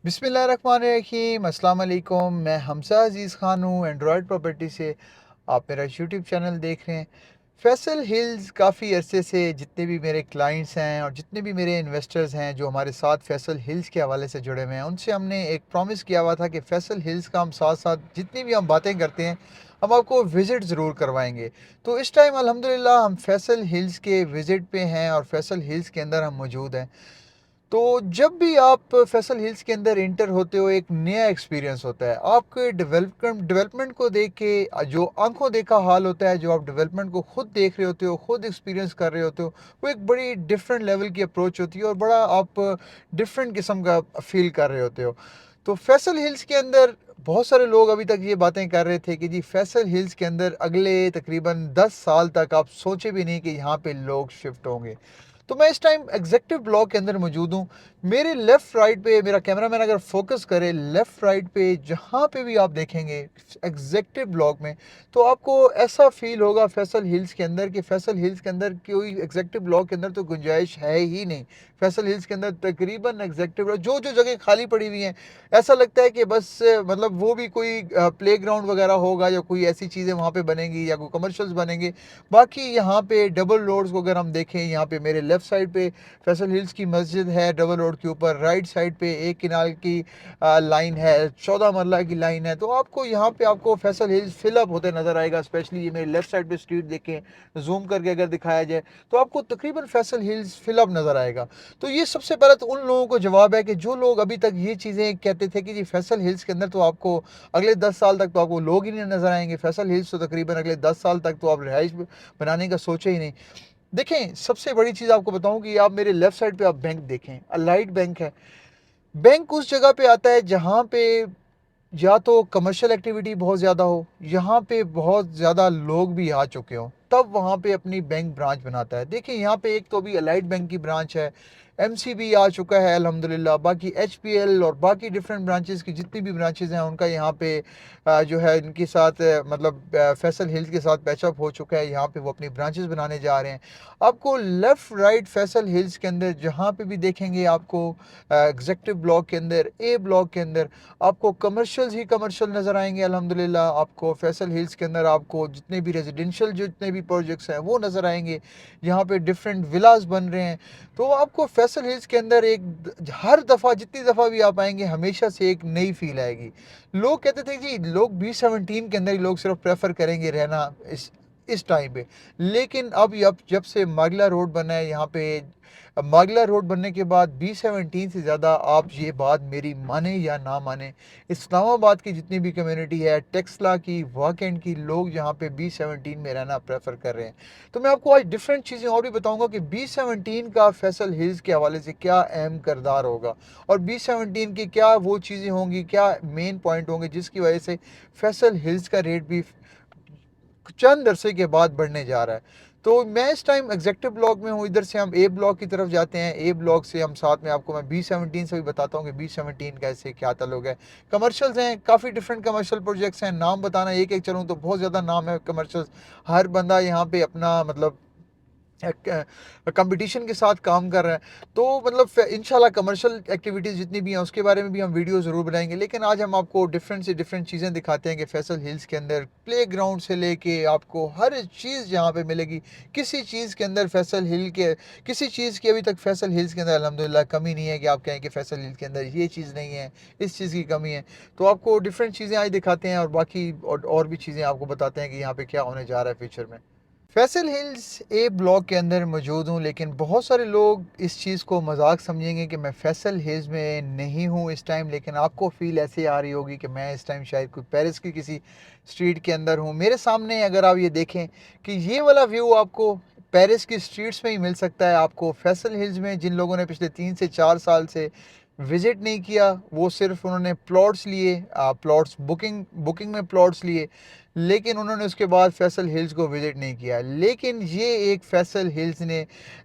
बिस्मिल्लाहिर्रहमानिर्रहीम, अस्सलाम वालेकुम। मैं हमज़ा अज़ीज़ ख़ान हूँ एंड्रॉयड प्रॉपर्टी से। आप मेरा यूट्यूब चैनल देख रहे हैं। फैसल हिल्स काफ़ी अरसे से जितने भी मेरे क्लाइंट्स हैं और जितने भी मेरे इन्वेस्टर्स हैं जो हमारे साथ फैसल हिल्स के हवाले से जुड़े हुए हैं, उनसे हमने एक प्रॉमिस किया हुआ था कि फैसल हिल्स का हम साथ साथ जितनी भी हम बातें करते हैं हम आपको विज़िट ज़रूर करवाएंगे। तो इस टाइम अल्हम्दुलिल्लाह हम फैसल हिल्स के विज़िट पे हैं और फैसल हिल्स के अंदर हम मौजूद हैं। तो जब भी आप फैसल हिल्स के अंदर इंटर होते हो एक नया एक्सपीरियंस होता है आपके डेवलपमेंट को देख के। जो आंखों देखा हाल होता है, जो आप डेवलपमेंट को खुद देख रहे होते हो, खुद एक्सपीरियंस कर रहे होते हो, वो एक बड़ी डिफरेंट लेवल की अप्रोच होती है और बड़ा आप डिफरेंट किस्म का फील कर रहे होते हो। तो फैसल हिल्स के अंदर बहुत सारे लोग अभी तक ये बातें कर रहे थे कि जी फैसल हिल्स के अंदर अगले तकरीबन 10 साल तक आप सोचे भी नहीं कि यहाँ पे लोग शिफ्ट होंगे। तो मैं इस टाइम एग्जेक्टिव ब्लॉक के अंदर मौजूद हूँ। मेरे लेफ़्ट राइट पे मेरा कैमरामैन अगर फोकस करे लेफ़्ट राइट पे जहाँ पे भी आप देखेंगे एग्जेक्टिव ब्लॉक में, तो आपको ऐसा फील होगा फैसल हिल्स के अंदर कि फैसल हिल्स के अंदर कोई एग्जेक्टिव ब्लॉक के अंदर तो गुंजाइश है ही नहीं। फैसल हिल्स के अंदर तकरीबन एग्जेक्टिव जो जो जगह खाली पड़ी हुई हैं, ऐसा लगता है कि बस मतलब वो भी कोई प्ले ग्राउंड वगैरह होगा या कोई ऐसी चीज़ें वहाँ पे बनेंगी या कोई कमर्शल्स बनेंगे। बाकी यहाँ पे डबल रोड्स को अगर हम देखें, यहाँ पे मेरे लेफ़्ट साइड पे फैसल हिल्स की मस्जिद है डबल रोड के ऊपर, राइट साइड पे एक किनाल की लाइन है, 14 मरला की लाइन है। तो आपको यहाँ पे आपको फैसल हिल्स फिलअप होते नज़र आएगा। स्पेशली ये मेरे लेफ़्ट साइड पे स्ट्रीट देखें, जूम करके अगर दिखाया जाए तो आपको तकरीबन फैसल हिल्स फिलअप नज़र आएगा। तो ये सबसे पहले तो उन लोगों को जवाब है कि जो लोग अभी तक ये चीज़ें कहते थे कि जी फैसल हिल्स के अंदर तो आपको अगले 10 साल तक तो आपको लोग ही नहीं नज़र आएंगे, फैसल हिल्स तो तकरीबन अगले 10 साल तक तो आप रिहाइश बनाने का सोचे ही नहीं। देखें, सबसे बड़ी चीज़ आपको बताऊं कि आप मेरे लेफ्ट साइड पे आप बैंक देखें, अलाइड बैंक है। बैंक उस जगह पे आता है जहाँ पे या तो कमर्शियल एक्टिविटी बहुत ज़्यादा हो, यहाँ पे बहुत ज़्यादा लोग भी आ चुके हों, तब वहाँ पे अपनी बैंक ब्रांच बनाता है। देखिए यहाँ पे एक तो अभी अलाइड बैंक की ब्रांच है, एमसीबी आ चुका है अल्हम्दुलिल्लाह, बाकी एचपीएल और बाकी डिफरेंट ब्रांचेस की जितनी भी ब्रांचेस हैं उनका यहाँ पे जो है इनके साथ मतलब फैसल हिल्स के साथ पैचअप हो चुका है। यहाँ पे वो अपनी ब्रांचेस बनाने जा रहे हैं। आपको लेफ़्ट राइट फैसल हिल्स के अंदर जहाँ पे भी देखेंगे आपको एग्जेक्टिव ब्लॉक के अंदर, ए ब्लॉक के अंदर आपको कमर्शियल्स ही कमर्शियल नज़र आएंगे अल्हम्दुलिल्लाह। आपको फैसल हिल्स के अंदर आपको जितने भी रेजिडेंशियल जितने भी प्रोजेक्ट्स हैं वो नज़र आएंगे। यहाँ पे डिफरेंट विलास बन रहे हैं। तो आपको फैसल हिल्स के अंदर हर दफ़ा जितनी दफ़ा भी आप आएंगे हमेशा से एक नई फील आएगी। लोग कहते थे जी लोग B17 के अंदर ही लोग सिर्फ प्रेफर करेंगे रहना इस टाइम पे। लेकिन अब जब से मागला रोड बना है यहाँ पे, मागला रोड बनने के बाद B17 से ज़्यादा, आप ये बात मेरी माने या ना माने, इस्लामाबाद की जितनी भी कम्युनिटी है, टेक्सला की, वाकेंड की, लोग यहाँ पे B17 में रहना प्रेफर कर रहे हैं। तो मैं आपको आज डिफरेंट चीज़ें और भी बताऊंगा कि B17 का फैसल हिल्स के हवाले से क्या अहम किरदार होगा और B17 की क्या वो चीज़ें होंगी, क्या मेन पॉइंट होंगे जिसकी वजह से फैसल हिल्स का रेट भी चंद अरसे के बाद बढ़ने जा रहा है। तो मैं इस टाइम एग्जेक्टिव ब्लॉक में हूँ। इधर से हम ए ब्लॉक की तरफ जाते हैं। ए ब्लॉक से हम साथ में आपको मैं B17 से भी बताता हूँ कि B17 कैसे क्या ताल्लुक है। कमर्शियल्स हैं, काफ़ी डिफरेंट कमर्शियल प्रोजेक्ट्स हैं। नाम बताना एक एक चलूँ तो बहुत ज़्यादा नाम है कमर्शियल्स। हर बंदा यहाँ पे अपना मतलब कंपटीशन के साथ काम कर रहा है। तो मतलब इंशाल्लाह कमर्शियल एक्टिविटीज़ जितनी भी हैं उसके बारे में भी हम वीडियो ज़रूर बनाएंगे। लेकिन आज हम आपको डिफरेंट से डिफरेंट चीज़ें दिखाते हैं कि फैसल हिल्स के अंदर प्ले ग्राउंड से लेके आपको हर चीज़ यहाँ पे मिलेगी। किसी चीज़ के अंदर फैसल हिल के किसी चीज़ की अभी तक फैसल हिल्स के अंदर अल्हम्दुलिल्लाह कमी नहीं है कि आप कहें कि फैसल हिल्स के अंदर ये चीज़ नहीं है, इस चीज़ की कमी है। तो आपको डिफरेंट चीज़ें आज दिखाते हैं और बाकी और भी चीज़ें आपको बताते हैं कि यहाँ पे क्या होने जा रहा है फ्यूचर में। फैसल हिल्स ए ब्लॉक के अंदर मौजूद हूँ, लेकिन बहुत सारे लोग इस चीज़ को मजाक समझेंगे कि मैं फैसल हिल्स में नहीं हूँ इस टाइम। लेकिन आपको फील ऐसे आ रही होगी कि मैं इस टाइम शायद कोई पेरिस की किसी स्ट्रीट के अंदर हूँ। मेरे सामने अगर आप ये देखें कि ये वाला व्यू आपको पेरिस की स्ट्रीट्स में ही मिल सकता है। आपको फैसल हिल्स में जिन लोगों ने पिछले 3 से 4 साल से विज़िट नहीं किया, वो सिर्फ उन्होंने प्लॉट्स लिए, प्लॉट्स बुकिंग बुकिंग में प्लॉट्स लिए। लेकिन उन्होंने उसके बाद फैसल हिल्स को विज़िट नहीं किया। लेकिन ये एक फैसल हिल्स ने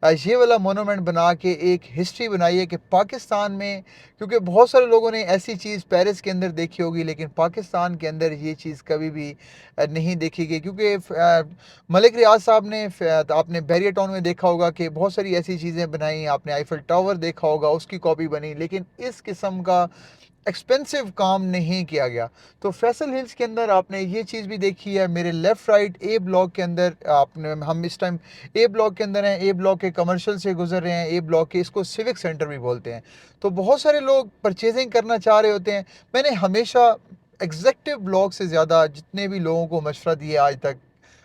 ये वाला मोनूमेंट बना के एक हिस्ट्री बनाई है कि पाकिस्तान में, क्योंकि बहुत सारे लोगों ने ऐसी चीज़ पेरिस के अंदर देखी होगी, लेकिन पाकिस्तान के अंदर ये चीज़ कभी भी नहीं देखी गई। क्योंकि मलिक रियाज साहब ने आपने बैरियर टाउन में देखा होगा कि बहुत सारी ऐसी चीज़ें बनाई, आपने आईफल टावर देखा होगा, उसकी कॉपी बनी, लेकिन इस किस्म का एक्सपेंसिव काम नहीं किया गया। तो फैसल हिल्स के अंदर आपने ये चीज़ भी देखी है। मेरे लेफ़्ट राइट ए ब्लॉक के अंदर आपने, हम इस टाइम ए ब्लॉक के अंदर हैं, ए ब्लॉक के कमर्शियल से गुजर रहे हैं, ए ब्लॉक के, इसको सिविक सेंटर भी बोलते हैं। तो बहुत सारे लोग परचेजिंग करना चाह रहे होते हैं। मैंने हमेशा एग्जेक्टिव ब्लॉक से ज़्यादा जितने भी लोगों को मशवरा दिया आज तक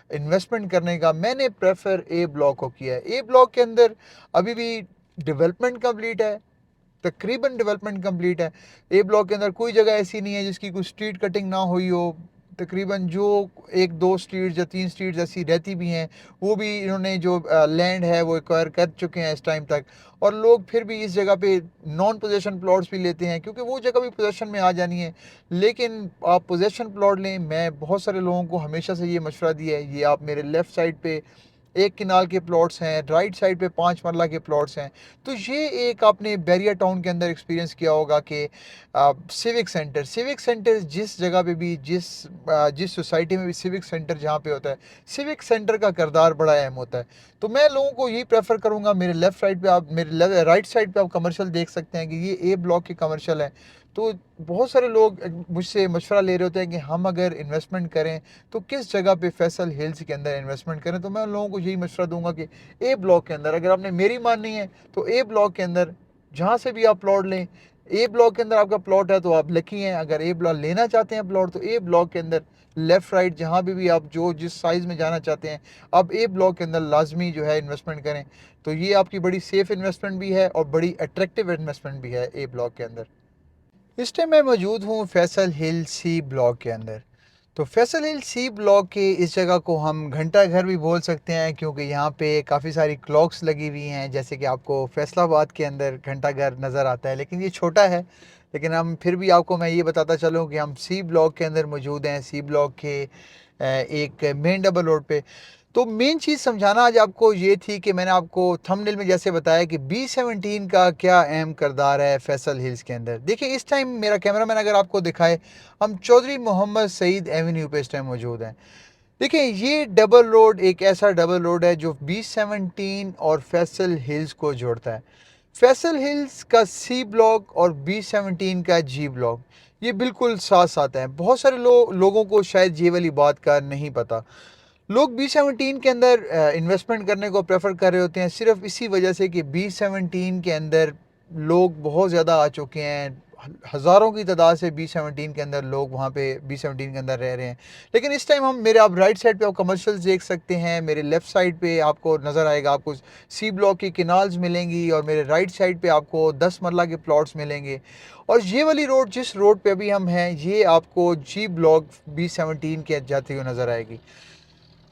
इन्वेस्टमेंट करने का, मैंने प्रेफर ए ब्लॉक को किया है। ए ब्लॉक के अंदर अभी भी डेवलपमेंट कंप्लीट है, तकरीबन डेवलपमेंट कंप्लीट है। ए ब्लॉक के अंदर कोई जगह ऐसी नहीं है जिसकी कोई स्ट्रीट कटिंग ना हुई हो। तकरीबन जो एक दो स्ट्रीट या तीन स्ट्रीट ऐसी रहती भी हैं, वो भी इन्होंने जो लैंड है वो एक्वायर कर चुके हैं इस टाइम तक। और लोग फिर भी इस जगह पे नॉन पोजेशन प्लॉट्स भी लेते हैं, क्योंकि वो जगह भी पोजेशन में आ जानी है। लेकिन आप पोजेशन प्लॉट लें, मैं बहुत सारे लोगों को हमेशा से ये मशवरा दिया है। ये आप मेरे लेफ़्ट साइड पे एक किनाल के प्लॉट्स हैं, राइट साइड पे 5 मरला के प्लॉट्स हैं। तो ये एक आपने बैरियर टाउन के अंदर एक्सपीरियंस किया होगा कि सिविक सेंटर जिस जगह पे भी, जिस सोसाइटी में भी सिविक सेंटर जहाँ पे होता है, सिविक सेंटर का किरदार बड़ा अहम होता है। तो मैं लोगों को यही प्रेफर करूँगा, मेरे लेफ़्ट साइड पे आप, मेरे राइट साइड पे आप कमर्शियल देख सकते हैं कि ये ए ब्लॉक के कमर्शियल है। तो बहुत सारे लोग मुझसे मशवरा ले रहे होते हैं कि हम अगर इन्वेस्टमेंट करें तो किस जगह पे फैसल हिल्स के अंदर इन्वेस्टमेंट करें। तो मैं उन लोगों को यही मशवरा दूंगा कि ए ब्लॉक के अंदर, अगर आपने मेरी माननी है तो ए ब्लॉक के अंदर जहाँ से भी आप प्लॉट लें, ए ब्लॉक के अंदर आपका प्लॉट है तो आप लकी हैं। अगर ए ब्लॉक लेना चाहते हैं प्लॉट, तो ए ब्लॉक के अंदर लेफ़्ट राइट जहाँ भी आप जो जिस साइज़ में जाना चाहते हैं, आप ए ब्लॉक के अंदर लाजमी जो है इन्वेस्टमेंट करें। तो ये आपकी बड़ी सेफ़ इन्वेस्टमेंट भी है और बड़ी अट्रैक्टिव इन्वेस्टमेंट भी है ए ब्लॉक के अंदर। इस टाइम मैं मौजूद हूँ फैसल हिल सी ब्लॉक के अंदर। तो फैसल हिल सी ब्लॉक के इस जगह को हम घंटा घर भी बोल सकते हैं, क्योंकि यहाँ पे काफ़ी सारी क्लॉक्स लगी हुई हैं। जैसे कि आपको फैसलाबाद के अंदर घंटा घर नज़र आता है, लेकिन ये छोटा है। लेकिन हम फिर भी आपको मैं ये बताता चलूँ कि हम सी ब्लॉक के अंदर मौजूद हैं, सी ब्लॉक के एक मेन डबल रोड पे। तो मेन चीज़ समझाना आज आपको ये थी कि मैंने आपको थंबनेल में जैसे बताया कि B17 का क्या अहम किरदार है फैसल हिल्स के अंदर। देखिए इस टाइम मेरा कैमरामैन अगर आपको दिखाए, हम चौधरी मोहम्मद सईद एवेन्यू पे इस टाइम मौजूद हैं। देखिए ये डबल रोड एक ऐसा डबल रोड है जो B17 और फैसल हिल्स को जोड़ता है। फैसल हिल्स का सी ब्लॉक और B17 का जी ब्लॉक ये बिल्कुल साथ साथ हैं। बहुत सारे लोगों को शायद ये वाली बात का नहीं पता। लोग B17 के अंदर इन्वेस्टमेंट करने को प्रेफर कर रहे होते हैं सिर्फ इसी वजह से कि B17 के अंदर लोग बहुत ज़्यादा आ चुके हैं। हज़ारों की तादाद से B17 के अंदर लोग वहाँ पे B17 के अंदर रह रहे हैं। लेकिन इस टाइम हम मेरे, आप राइट साइड पे आप कमर्शियल्स देख सकते हैं, मेरे लेफ़्ट साइड पे आपको नज़र आएगा, आपको सी ब्लॉक की किनाल्स मिलेंगी, और मेरे राइट साइड पे आपको 10 मरला के प्लॉट्स मिलेंगे। और ये वाली रोड, जिस रोड पे अभी हम हैं, ये आपको जी ब्लॉक B17 के जाती हुई नज़र आएगी।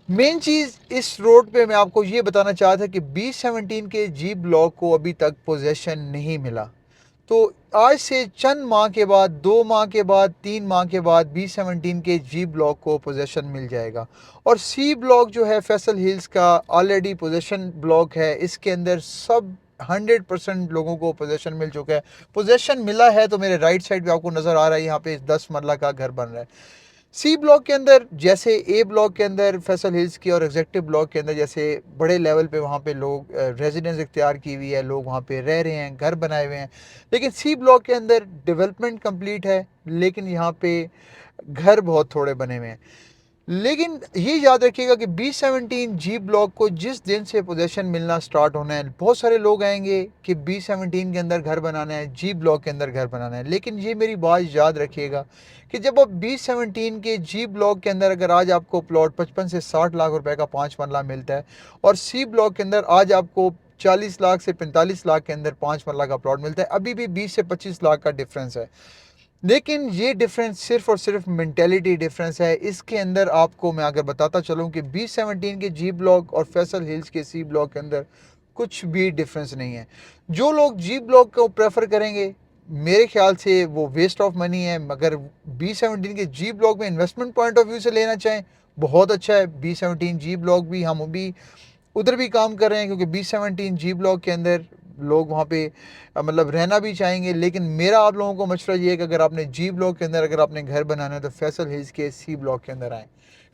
मेन चीज़ इस रोड पे मैं आपको ये बताना चाहता था कि B17 के जी ब्लॉक को अभी तक पोजेशन नहीं मिला। तो आज से चंद माह के बाद, 2 माह के बाद, 3 माह के बाद B17 के जी ब्लॉक को पोजेशन मिल जाएगा। और सी ब्लॉक जो है फैसल हिल्स का ऑलरेडी पोजेशन ब्लॉक है, इसके अंदर सब 100% लोगों को पोजेशन मिल चुका है। पोजेशन मिला है तो मेरे राइट साइड पे आपको नज़र आ रहा है, यहाँ पे 10 मरला का घर बन रहा है। सी ब्लॉक के अंदर जैसे ए ब्लॉक के अंदर फैसल हिल्स की, और एग्जेक्टिव ब्लॉक के अंदर जैसे बड़े लेवल पे वहाँ पे लोग रेजिडेंस इख्तियार की हुई है, लोग वहाँ पे रह रहे हैं, घर बनाए हुए हैं। लेकिन सी ब्लॉक के अंदर डेवलपमेंट कंप्लीट है, लेकिन यहाँ पे घर बहुत थोड़े बने हुए हैं। लेकिन ये याद रखिएगा कि B17 जी ब्लॉक को जिस दिन से पोजेशन मिलना स्टार्ट होना है, बहुत सारे लोग आएंगे कि B17 के अंदर घर बनाना है, जी ब्लॉक के अंदर घर बनाना है। लेकिन ये मेरी बात याद रखिएगा कि जब आप B17 के जी ब्लॉक के अंदर अगर आज आपको प्लॉट 55 से 60 लाख रुपए का 5 मरला मिलता है, और सी ब्लॉक के अंदर आज आपको 40 लाख से 45 लाख के अंदर 5 मरला का प्लॉट मिलता है, अभी भी 20 से 25 लाख का डिफरेंस है। लेकिन ये डिफरेंस सिर्फ और सिर्फ मेंटेलिटी डिफरेंस है। इसके अंदर आपको मैं अगर बताता चलूँ कि B17 के जी ब्लॉक और फैसल हिल्स के सी ब्लॉक के अंदर कुछ भी डिफरेंस नहीं है। जो लोग जी ब्लॉक को प्रेफर करेंगे मेरे ख्याल से वो वेस्ट ऑफ मनी है। मगर B17 के जी ब्लॉक में इन्वेस्टमेंट पॉइंट ऑफ व्यू से लेना चाहें, बहुत अच्छा है। B17 जी ब्लॉक भी हम भी उधर भी काम कर रहे हैं, क्योंकि B17 जी ब्लॉक के अंदर लोग वहाँ पे मतलब रहना भी चाहेंगे। लेकिन मेरा आप लोगों को मशवरा ये है कि अगर आपने जी ब्लॉक के अंदर अगर आपने घर बनाना है तो फैसल हिल्स के सी ब्लॉक के अंदर आएँ,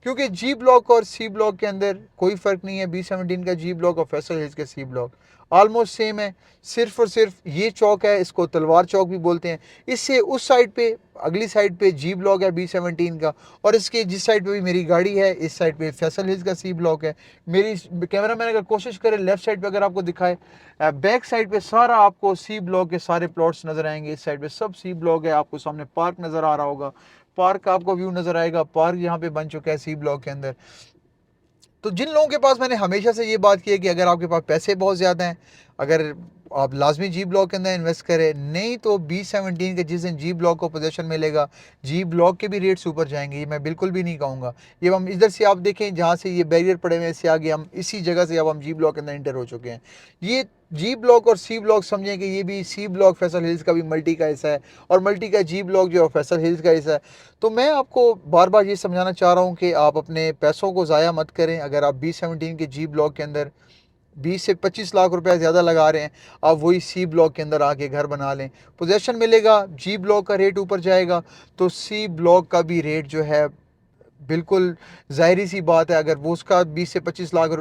क्योंकि जी ब्लॉक और सी ब्लॉक के अंदर कोई फ़र्क नहीं है। B17 का जी ब्लॉक और फैसल हिल्स के सी ब्लॉक ऑलमोस्ट सेम है। सिर्फ और सिर्फ ये चौक है, इसको तलवार चौक भी बोलते हैं। इससे उस साइड पे, अगली साइड पे जी ब्लॉक है B17 का, और इसके जिस साइड पे भी मेरी गाड़ी है इस साइड पे फैसल हिल्स का सी ब्लॉक है। मेरी कैमरा मैन अगर कोशिश करे लेफ्ट साइड पे अगर आपको दिखाए, बैक साइड पे सारा आपको सी ब्लॉक के सारे प्लॉट्स नजर आएंगे। इस साइड पे सब सी ब्लॉक है। आपको सामने पार्क नजर आ रहा होगा, पार्क का आपको व्यू नजर आएगा। पार्क यहाँ पे बन चुका है सी ब्लॉक के अंदर। तो जिन लोगों के पास, मैंने हमेशा से ये बात की है कि अगर आपके पास पैसे बहुत ज़्यादा हैं, अगर आप लाजमी जी ब्लॉक के अंदर इन्वेस्ट करें, नहीं तो B17 के जिस दिन जी ब्लॉक को पोजीशन मिलेगा, जी ब्लॉक के भी रेट्स ऊपर जाएंगे। ये मैं बिल्कुल भी नहीं कहूँगा। ये हम इधर से आप देखें, जहाँ से ये बैरियर पड़े हुए हैं, इससे आगे हम इसी जगह से अब हम जी ब्लॉक के अंदर इंटर हो चुके हैं। ये जी ब्लॉक और सी ब्लॉक समझें कि ये भी सी ब्लॉक फैसल हिल्स का भी मल्टी का हिस्सा है, और मल्टी का जी ब्लॉक जो है फैसल हिल्स का हिस्सा है। तो मैं आपको बार बार ये समझाना चाह रहा हूँ कि आप अपने पैसों को ज़ाया मत करें। अगर आप B17 के जी ब्लॉक के अंदर 20 से 25 लाख रुपया ज़्यादा लगा रहे हैं, आप वही सी ब्लॉक के अंदर आके घर बना लें। पोजेशन मिलेगा, जी ब्लॉक का रेट ऊपर जाएगा तो सी ब्लॉक का भी रेट जो है, बिल्कुल ज़ाहिरी सी बात है, अगर वो उसका 20 से 25 लाख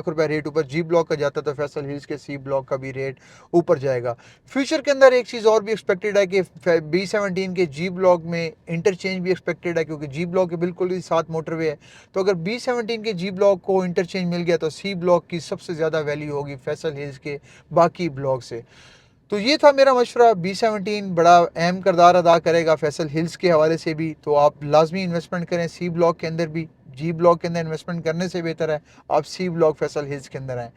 रुपया रेट ऊपर जी ब्लॉक का जाता है तो फैसल हिल्स के सी ब्लॉक का भी रेट ऊपर जाएगा। फ्यूचर के अंदर एक चीज़ और भी एक्सपेक्टेड है कि B17 के जी ब्लॉक में इंटरचेंज भी एक्सपेक्टेड है, क्योंकि जी ब्लॉक के बिल्कुल ही साथ मोटरवे है। तो अगर B17 के जी ब्लॉक को इंटरचेंज मिल गया तो सी ब्लॉक की सबसे ज़्यादा वैल्यू होगी फैसल हिल्स के बाकी ब्लॉक से। तो ये था मेरा मशवरा। B17 बड़ा अहम किरदार अदा करेगा फैसल हिल्स के हवाले से भी, तो आप लाजमी इन्वेस्टमेंट करें सी ब्लॉक के अंदर भी। जी ब्लॉक के अंदर इन्वेस्टमेंट करने से बेहतर है आप सी ब्लॉक फैसल हिल्स के अंदर आएँ।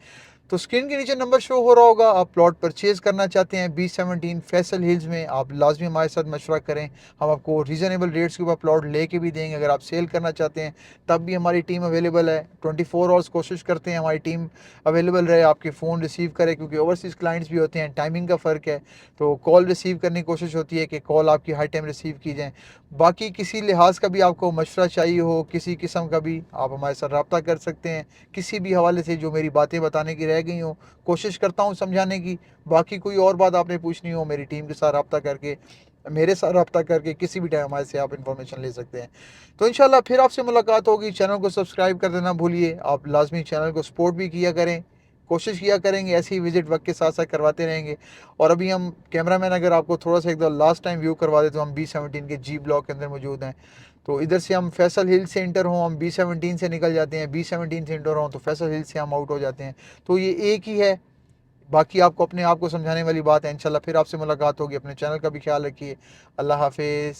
तो स्क्रीन के नीचे नंबर शो हो रहा होगा, आप प्लॉट परचेज़ करना चाहते हैं B17 फैसल हिल्स में, आप लाजमी हमारे साथ मशवरा करें। हम आपको रीज़नेबल रेट्स के ऊपर प्लॉट लेके भी देंगे। अगर आप सेल करना चाहते हैं तब भी हमारी टीम अवेलेबल है। 24 आवर्स कोशिश करते हैं हमारी टीम अवेलेबल रहे, आपके फ़ोन रिसीव करे, क्योंकि ओवरसीज़ क्लाइंट्स भी होते हैं, टाइमिंग का फ़र्क है। तो कॉल रिसीव करने की कोशिश होती है कि कॉल आपकी हर टाइम रिसीव की जाए। बाकी किसी लिहाज का भी आपको मशवरा चाहिए हो, किसी किस्म का भी, आप हमारे साथ रब्ता कर सकते हैं किसी भी हवाले से। जो मेरी बातें बताने की रह गई हों, कोशिश करता हूँ समझाने की। बाकी कोई और बात आपने पूछनी हो, मेरी टीम के साथ रब्ता करके, मेरे साथ रब्ता करके किसी भी टाइम हमारे से आप इन्फॉर्मेशन ले सकते हैं। तो इंशाल्लाह फिर आपसे मुलाकात होगी। चैनल को सब्सक्राइब कर देना भूलिए। आप लाजमी चैनल को सपोर्ट भी किया करें, कोशिश किया करेंगे ऐसे ही विजिट वक्त के साथ साथ करवाते रहेंगे। और अभी हम कैमरामैन अगर आपको थोड़ा सा एक दो लास्ट टाइम व्यू करवा दे, तो हम B17 के जी ब्लॉक के अंदर मौजूद हैं। तो इधर से हम फैसल हिल से इंटर हों, हम B17 से निकल जाते हैं, B17 से इंटर हों तो फैसल हिल से हम आउट हो जाते हैं। तो ये एक ही है। बाकी आपको अपने आप को समझाने वाली बात है। इंशाल्लाह फिर आपसे मुलाकात होगी। अपने चैनल का भी ख्याल रखिए। अल्लाह हाफिज़।